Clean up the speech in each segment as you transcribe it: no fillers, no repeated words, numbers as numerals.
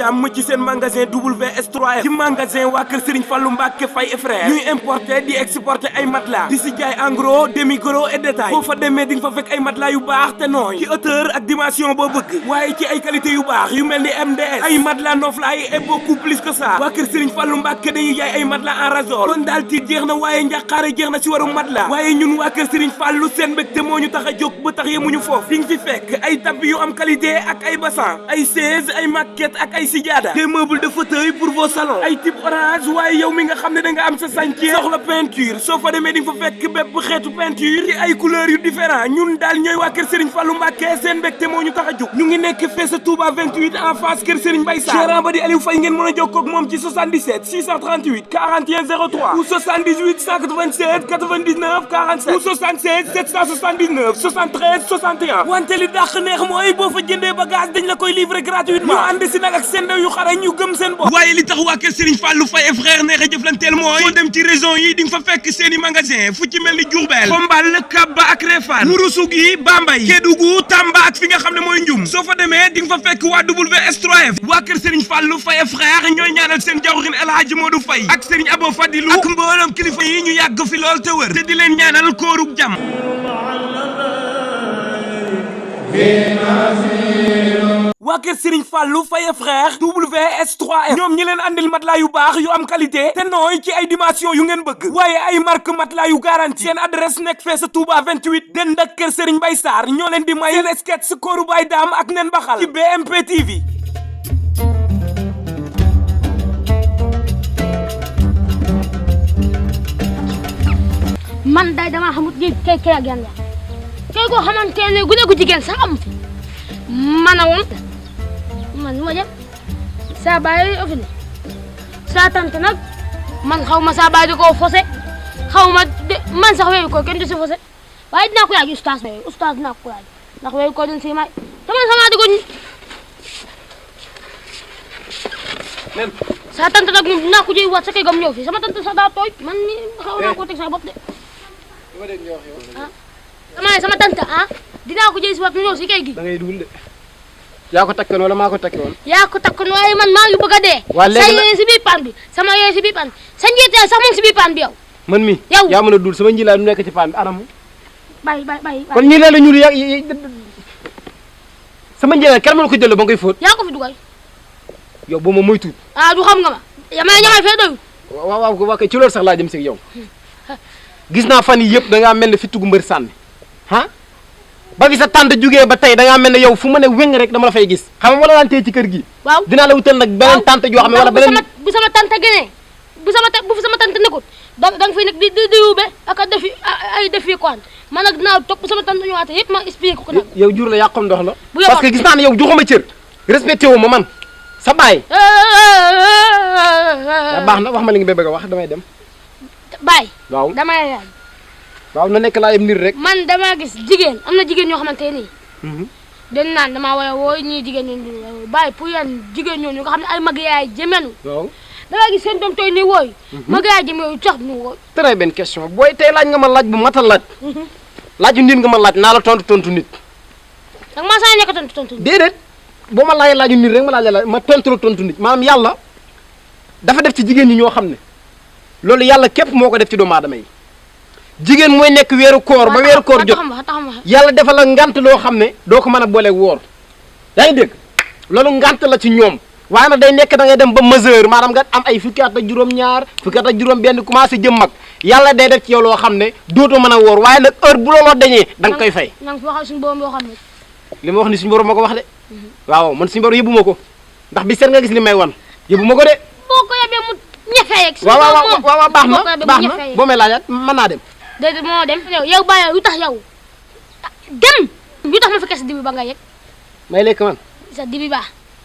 jàmm ci seen magasin WS3F ci magasin waa kër Serigne Fallou Mbacké Faye et frère ñuy importer di exporter ay matelas di si jaay en gros demi gros et détail boo fa demee di nga fa fekk ay matelas yu baax te nooy ci hauteur ak dimension boo bëgg waaye ci ay qualité yu baax yu mel ni MDS ay matelas noflaay et beaucoup plus que ça waa kër Serigne Fallou Mbacké dañuy jaay ay matelas en ressort kon daal tiit jeex na waaye njàqaare jeex na si waru matelas waaye ñun waa kër Serigne Fallou seen mbégte moo ñu tax a jóg ba tax yemuñu foofu di nga fi fekk ay tapis yu am qualité ak ay bassan ay chaise ay maquette ak ay sijaada des meubles de fauteuil pour vos salons ay type orange waaye yow mi nga xam ne da nga am sa chantier soxla peinture soo fa demee di nga fa fekk bépp xeetu peinture ci ay couleurs yu différent ñun daal ñooy waa kër Serigne Fallou Mbacké seen mbégte moo ñu tax a jóg ñu ngi nekk fee sa Touba 28 en face kër Serigne Mbaye Sarr gérant ba di Aliou Faye ngeen mën a jokkoo ak moom ci 77 638 41 03 ou 78 187 99 47 ou 76 779 73 61 wante li dàq neex mooy boo fa jëndee bagage dañ la koy livrer gratuitement ñu ànd si nag ak seen ndaw yu xarañ ñu gëm seen bopp waaye li tax waa kër Serigne Fallou Faye et frère neex a jëflanteel mooy foo dem ci région yi di nga fa fekk seeni magasin fu ci mel ni Diourbel Xombal Kaba ak Réfane Ourossogui Bambey Kédougou Tamba ak fi nga xam ne mooy Ndioum soo fa demee di nga fa fekk waa WS3F waa kër Serigne Fallou Faye et frère ñooy ñaanal seen jawrin El Hadji Modou Faye ak Serigne Abo Fadilou ak mboolem kilifa yi ñu yàgg fi lool te wër te di leen ñaanal koorug jàmm waa kër Serigne Fallou Faye et frère WS3F ñoom ñi leen andil matelas yu baax yu am qualité te nooy ci ay dimension yu ngeen bëgg waaye ay marque matelas yu garanti seen adresse nekk fee sa Touba 28 den ak kër Serigne Mbaye Sarr ñoo leen di may seen sketch kooru Baye Dame ak nen baxal ci BMP TV. man day dama xamut ni kay ak yan la kay koo xamante ne gune gu jigéen sax am man a woon man ma jëm saa baay fi ne saa tante nag man xaw ma saa baay di ko fose xaw ma man sax weeyu ko kenn du si fose waaye dinaa ko yaay ustaas dinaa ko yaay ndax weeyu ko din si may te man sama di ko men saa tante nag moom dinaa ko jëy wat sa kay gam ñëw fii sama tante sax daa tooy man ni xaw naa ko teg sa bopp de ah dama ne sama tante ah dinaa ko jëy si wat ñëw si kay gi da ngay dugul de yaa ko takkoon wala maa ko takkoon yaa ko takkoon waaye man maa ngi bëgg a dee sa yee si biir pan bi sama yee si biir pan sa njiiteel sax moom si biir pan bi yow man mi yow yaa mën a dul sama njilaay du nekk ci pan bi anamu bàyyi kon ñi leen la ñuul sama njilaay kenn mën ko jël ba ngay fóot yaa ko fi dugal yow boo ma moytuut ah du xam nga ma ñamay fee doyul waaw kay ci loolu sax laa jëm si yow gis naa fan yi yëpp da ngaa mel ne fi tugg mbër sànni ah ba fi sa tante jugee ba tey da ngaa mel ne yow fu ma ne wéng rek dama la fay gis xam nga wala daan tey ci kër gi waaw dinaa la wutal nag beneen tante joo xam ne wala beneen bu sama tante gënee bu fi sama tante nekkut da nga fi nekk di yóbbe ak a defi ay defi quoi man nag dinaa topp sama tante ñëwaate yëpp ma expliqué ko nag yow jur la yàqam ndox la parce que gis naa ne yow joxuma cër respecté wu ma man sa baay baax na wax ma li nga bëgg a wax damay dem baay waaw damay yaay waaw na nekk laa yem nit rek man dama gis jigéen am na jigéen ñoo xamante nii den naan damaa war a woo ñii jigéen ñooñu bàyyi pour yan jigéen ñooñu nga xam ne ay mag yaay jëmenu waaw danga gis seen doom tooy ni wooy mag yaay jëmenu tax ñu wooy très bonne question booy tey laaj nga ma laaj bu matal laaj laaju nit nga ma laaj naa la tontu nit danga maa saa nekk tontu déedéet boo ma laajee laaju nit rek ma laaj ma tontu nit maanaam yàlla dafa def ci jigéen ñi ñoo xam ne loolu yàlla képp moo ko def ci doomu aadama yi jigéen mooy nekk weeru koor ba weeru koor jot yàlla defal la ngant loo xam ne doo ko mën a booleeg woor yaa ngi dégg loolu ngant la ci ñoom waaye nag day nekk da ngay dem ba mesure maanaam nga am ay fukki at ak juróom-ñaar fukki at ak juróom-benn commencé jëm mag yàlla day def ci yow loo xam ne dootoo mën a woor waaye nag heure bu looloo dañee da nga koy fay. na nga fi waxal suñu borom yoo xam ne. li ma wax ni suñu borom ma ko wax de waaw man suñu borom yëbbu ma ko ndax bi seet nga gis li may wan yëbbu ma ko de. boo ko yebee mu ñefee yeeg. waaw baax na boo may laajaat mën naa dem. déedéet moo dem yow bàyyi lu tax yow dem lu tax ma fekkee sa dibi ba nga yegg. may lekk man. sa dibi ba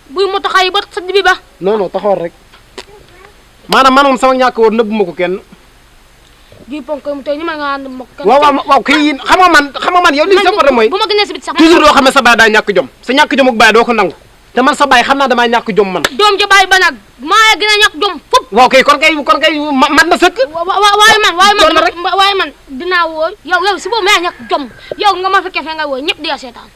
buy moto xay ba sa dibi ba. non taxawal rek maanaam man moom sama ñàkk woon nëbbu ma ko kenn. ji ponk mu tey ñu mën nga ànd mbokk. waaw kii xam nga man yow li sa problème mooy. bu ma gënee si biti sax toujours doo xam ne sa baay daa ñàkk jom sa ñàkk jom ak baay doo ko nangu te man sa baay xam naa damaa ñàkk jom man. doom ja baay ba nag maa gën a ñàkk jom fop. waaw kay kon kay man na sëkk. waaye man dinaa woo yow si boobu maa ñàkk jom yow nga ma fekkee fee nga woo ñëpp di la seetaan.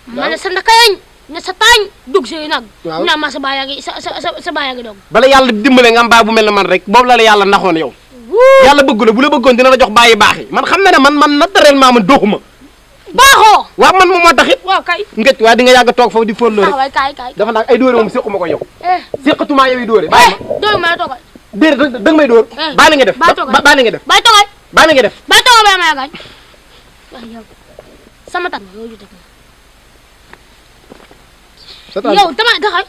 ma ne sa ndakayeñ ne sa taañ dugg si nag. waaw naa ma sa baay yaa ngi sa baay yaa ngi doog. bala yàlla dimbale nga am baay bu mel ne man rek boobu la yàlla naxoon yow. yàlla bëgg la bu la bëggoon dina la jox baay yu baax yi man xam na ne man naturellement man doxuma. baaxoo. waaw man moom moo taxit. waaw kay. ngëj waaye di nga yàgg toog foofu di fóotloo rek. waay kaay. dafa nag ay dóore moom séquma ko yow. séqatuma yow yi dóore. bàyyi ma dóor ma toogal. déedéet danga may dóor. bàyyi li nga def bàyyi li nga def. bàyyi toogal. bàyyi li nga def. bàyyi toogal bàyyi ma yàggaay. waaw yow sama tan yow ju teg yow dama taxay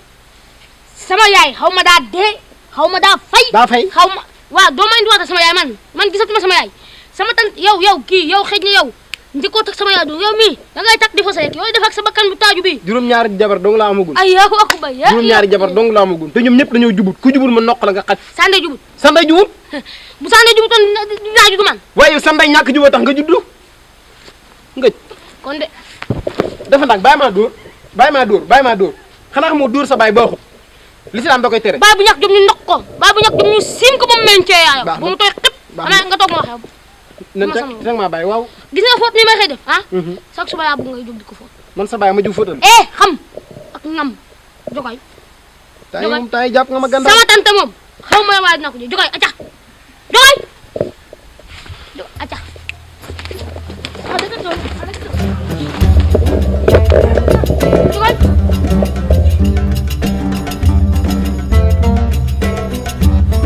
sama yaay xaw ma daa dee xaw ma daa fay. daa fay xaw ma waaw doo ma indiwaat sama yaay man gisatuma sama yaay sama tan yow kii yow xëj na yow njëkkoo tak sama yaay du yow mii da ngay tak di fa sa yegg yow def ak sa bakkan bu taaju bi. juróom-ñaari jabar dong la amagul. ay yaa ko ak ba yaa juróom-ñaari jabar dong la amagul te ñoom ñëpp dañoo jubut ku jubul ma noq la nga xaj. Sande jubut. Sande jubut. bu Sande jubutoon dinaa judd man. waaye Sande ñàkk juboo tax nga juddu ngëj. kon de. dafa nag bàyyi maa dóor xanaa xamoo dóor sa baay baaxut lislaam da koy tere. baay bu ñàkk jom ñu ndox ko baay bu ñàkk jom ñu siim ko ba mu meñcee yaayam. baax bu mu tooy xëpp. xanaa nga toog ma waxee. nan teg maa bàyyi waaw. gis nga fóot ni may xëy def ah. sax suba yaa bëgg ngay jóg di ko fóot. man sa baay ma jug fóotal. xam ak ngam jogoy. tay moom tay jàpp nga ma gàndaw. sama tante moom xaw ma waaye dina ko ji jogoy acca jogoy acca. jogoy.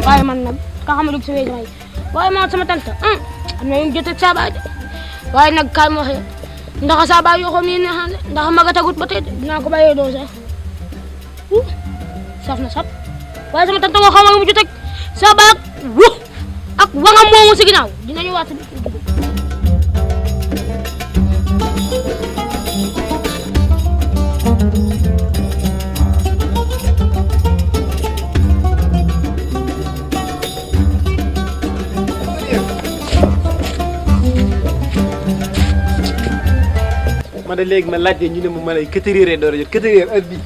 waaye man nag ka xam ne sa wéy may waaye man sama tante am na ñu jot ak saa baay de waaye nag kaay ma waxee ndax saa baay yoo xam ne neexaan de ndax maga tagut ba tey dinaa ko bàyyee doo sax saf na sap waaye sama tante nga xam nga mu jot ak saa baay ak wangam moomu si ginnaaw dinañu waat ma de léegi ma laajte ñu ne ma lay 4 heures door a jot 4 heures heure bii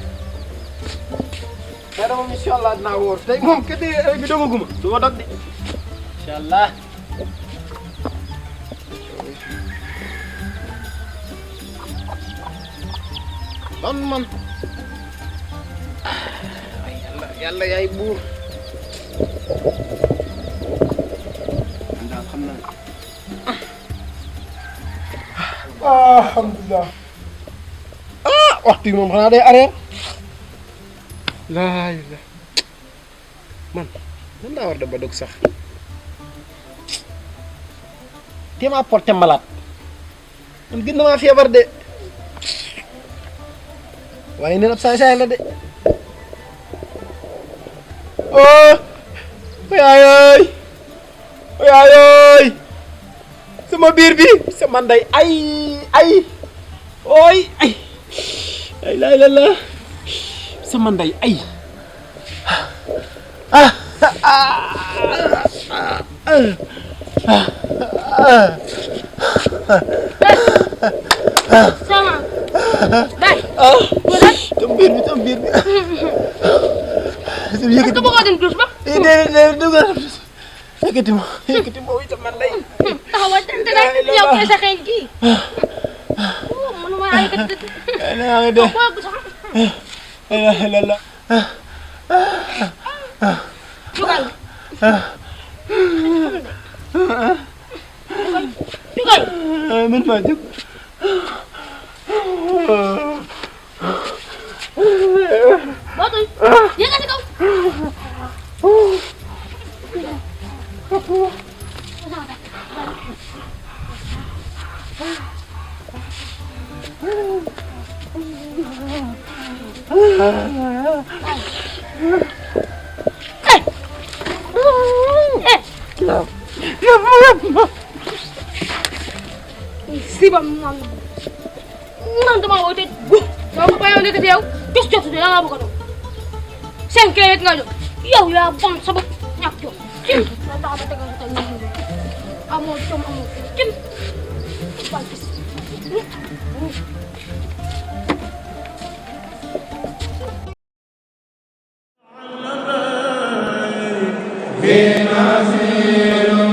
mais moom incha allah dinaa wóor tey moom 4 heures heure bi dogaguma du ma dog de incha allah. man yàlla yaay buur man daal xam naa. alhamdulilah waxtu yi moom xanaa day arrière laay la man daa war da ba dog sax te ma porté malade man gën na maa feebar de waaye nee na saay la de yaayooy sama biir bi sama ndey ay ooy ay laay la sama ndey ay sama bay tam biir bi est-ce que bëggoon dem douche ba déedéet dugal yëkkati ma wuy sama ndey taxawal te yow kee sa xeeñ kii mënuma yëkkati yaa ngi de la jugal jugal man maa jóg bootul yëkkati kaw sibam man dama woote soo ko bayoon nekk yow tus jotu de danga bëgg a doon 5 yeeg nga jóg yow yaa bon sa bopp ñàkk jom cim da tax ba tegal sa tey amoo jom amoo cim wal gis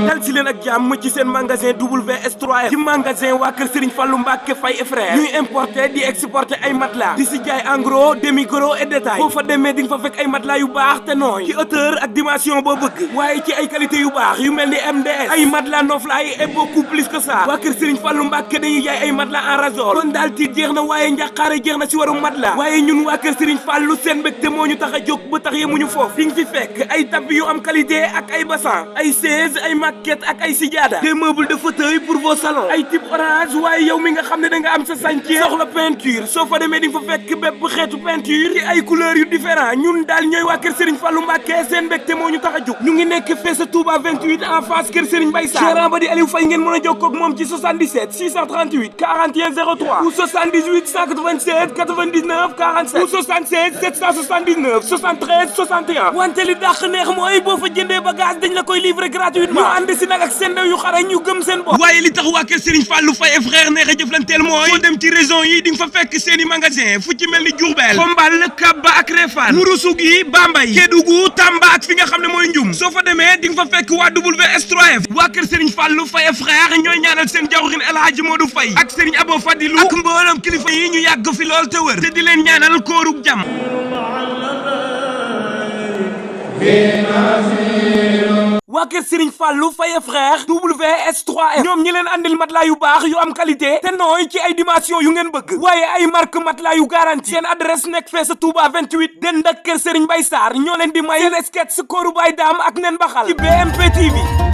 dal si leen ak jàmm ci seen magasin WS3F ci magasin waa kër Serigne Fallou Mbacke Faye et frère ñuy importer di exporter ay matelas di si jaay en gros demi gros et détail boo fa demee di nga fa fekk ay matelas yu baax te nooy ci hauteur ak dimension boo bëgg waaye ci ay qualité yu baax yu mel ni MDS ay matelas noflaay et beaucoup plus que ça waa kër Serigne Fallou Mbacke dañuy jaay ay matelas en ressort kon daal tiit jeex na waaye njàqaare jeex na si waru matelas waaye ñun waa kër Serigne Fallou seen mbégte moo ñu tax a jóg ba tax yemuñu foofu di nga fi fekk ay tapis yu am qualité ak ay bassan ay chaise ay maquette ak ay sijaada des meubles de fauteuil pour vos salons ay type orange waaye yow mi nga xam ne da nga am sa chantier soxla peinture soo fa demee di nga fa fekk bépp xeetu peinture ci ay couleurs yu différent ñun daal ñooy waa kër Serigne Fallou Mbacke seen mbégte moo ñu tax a jóg ñu ngi nekk fee sa Touba 28 en face kër Serigne Mbaye Sarr gérant ba di Aliou Faye ngeen mën a jokkoo ak moom ci 77 638 41 03 ou 78 187 99 47 ou 76 779 73 61 wante li dàq neex mooy boo fa jëndee bagage dañ la koy livrer gratuitement ñu ànd si nag ak seen ndaw yu xarañ ñu gëm seen bopp waaye li tax waa kër Serigne Fallou Faye et frère neex a jëflanteel mooy foo dem ci région yi di nga fa fekk seeni magasin fu ci mel ni Diourbel Xombal Kabba ak Réfane Ourossogui Bambey Kédougou Tamba ak fi nga xam ne mooy Ndioum soo fa demee di nga fa fekk waa WS3F waa kër Serigne Fallou Faye et frère ñooy ñaanal seen jawrin El Hadji Modou Faye ak Serigne Abo Fadilou ak mboolam kilifa yi ñu yàgg fi lool te wër te di leen ñaanal koorug jàmm waa kër Serigne Fallou Faye et frère WS3F ñoom ñi leen andil matelas yu baax yu am qualité te nooy ci ay dimension yu ngeen bëgg waaye ay marque matelas yu garanti seen adresse nekk fee sa Touba 28 den dak kër Serigne Mbaye Sarr ñoo leen di may seen sketch kooru Baye Dame ak nen baxal ci BMP TV